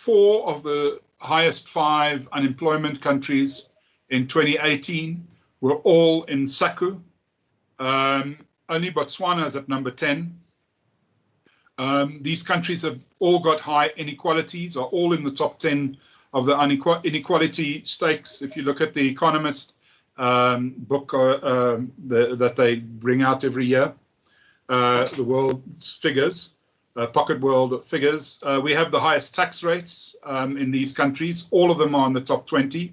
4 of the highest 5 unemployment countries in 2018 were all in SACU. Only Botswana is at number 10. These countries have all got high inequalities, are all in the top 10 of the inequality stakes. If you look at the Economist book that they bring out every year, the world's figures, pocket world figures, we have the highest tax rates in these countries. All of them are in the top 20.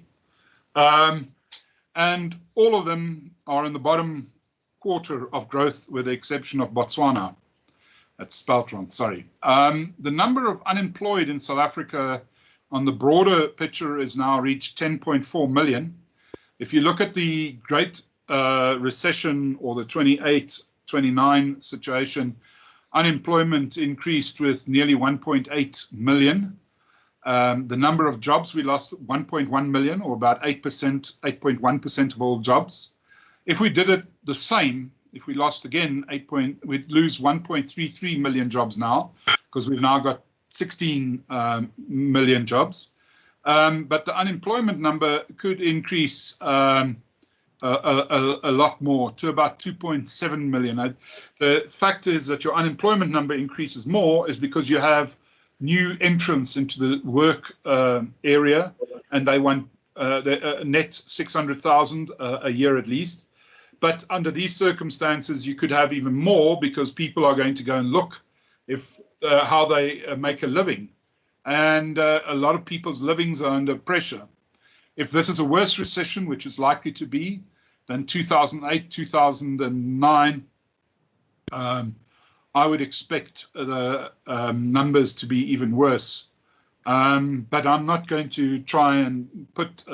And all of them are in the bottom quarter of growth, with the exception of Botswana. That's spelled wrong, sorry. The number of unemployed in South Africa on the broader picture is now reached 10.4 million. If you look at the Great Recession or the 28-29 situation, unemployment increased with nearly 1.8 million. The number of jobs, we lost 1.1 million, or about 8.1% of all jobs. If we did it the same, if we lost again we'd lose 1.33 million jobs now, because we've now got 16 million jobs. But the unemployment number could increase a lot more, to about 2.7 million. The fact is that your unemployment number increases more is because you have new entrants into the work area, and they want net 600,000 a year at least. But under these circumstances, you could have even more, because people are going to go and look if how they make a living. And a lot of people's livings are under pressure. If this is a worse recession, which is likely to be, than 2008, 2009, I would expect the numbers to be even worse. But I'm not going to try and put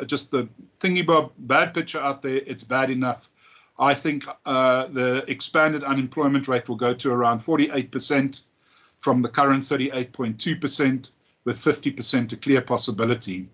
just the thingy-bob bad picture out there. It's bad enough. I think the expanded unemployment rate will go to around 48% from the current 38.2%, with 50% a clear possibility.